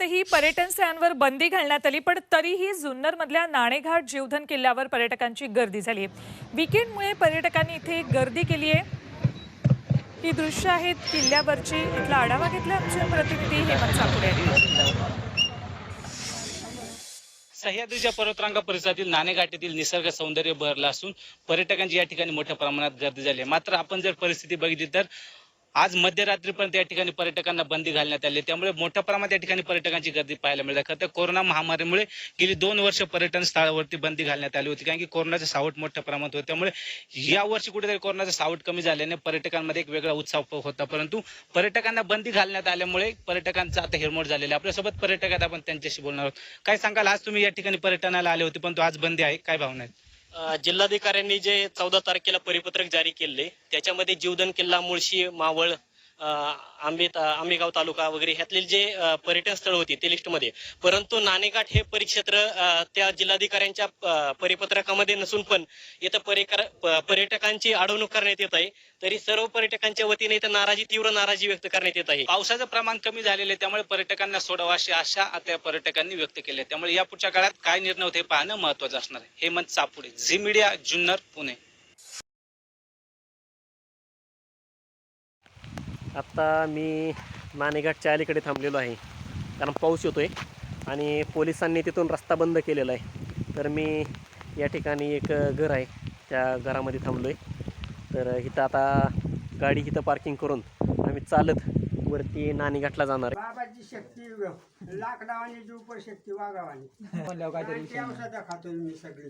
जिल्ह्यातही पर्यटन स्थळांवर बंदी घालण्यात आली, पण तरीही जुन्नरमधल्या नाणेघाट जीवधन किल्ल्यावर पर्यटकांची गर्दी झाली आहे। वीकेंडमुळे पर्यटकांनी इथे गर्दी केली आहे। ही दृश्य आहेत किल्ल्यावरची। इथला आढावा घेतला आमचे प्रतिनिधी हेमंत साकुरे। सह्याद्रीच्या पर्वतरांगा परिसरातील नाणेघाट येथील निसर्ग सौंदर्य बहरलं असून पर्यटकांची या ठिकाणी मोठ्या प्रमाणात गर्दी झाली आहे। मात्र आपण जर परिस्थिती बघितली तर आज मध्यरात्रीपर्यंत या ठिकाणी पर्यटकांना बंदी घालण्यात आली, त्यामुळे मोठ्या प्रमाणात या ठिकाणी पर्यटकांची गर्दी पाहायला मिळते। खरं तर कोरोना महामारीमुळे गेली 2 वर्ष पर्यटन स्थळावरती बंदी घालण्यात आली होती, कारण की कोरोनाचं सावट मोठ्या प्रमाणात होतं। त्यामुळे या वर्षी कुठेतरी कोरोनाचं सावट कमी झाल्याने पर्यटकांमध्ये एक वेगळा उत्साह होता, परंतु पर्यटकांना बंदी घालण्यात आल्यामुळे पर्यटकांचा आता हिरमोड झालेला आहे। आपल्यासोबत पर्यटक आहेत, आपण त्यांच्याशी बोलणार आहोत। काय सांगाल, आज तुम्ही या ठिकाणी पर्यटनाला आले होते, पण आज बंदी आहे, काय भावना आहे? जिल्हाधिकाऱ्यांनी जे 14 तारखेला परिपत्रक जारी केले त्याच्यामध्ये जीवधन किल्ला, मुळशी, मावळ, आंबेगाव तालुका वगैरे ह्यातले जे पर्यटन स्थळ होती ते लिस्टमध्ये, परंतु नाणेघाट हे परिक्षेत्र त्या जिल्हाधिकाऱ्यांच्या परिपत्रकामध्ये नसून पण इथं पर्यटकांची अडवणूक करण्यात येत आहे। तरी सर्व पर्यटकांच्या वतीने इथं तीव्र नाराजी व्यक्त करण्यात येत आहे। पावसाचं प्रमाण कमी झालेलं आहे, त्यामुळे पर्यटकांना सोडावं अशी आशा आता पर्यटकांनी व्यक्त केली आहे। त्यामुळे या पुढच्या काळात काय निर्णय होते पाहणं महत्त्वाचं असणार आहे। Hemant Sapure, Zee media, Junnar, Pune. आत्ता मी नाणेघाटच्या अलीकडे थांबलेलो आहे, कारण पाऊस येतो आहे आणि पोलिसांनी तिथून रस्ता बंद केलेला आहे। तर मी या ठिकाणी एक घर आहे, त्या घरामध्ये थांबलो आहे। तर इथं आता गाडी इथं पार्किंग करून आम्ही चालत वरती नाणेघाटला जाणार आहे। बाबाची शक्ती लाकडावानी जी शक्ती वागावानी औषधं खातोय मी सगळी।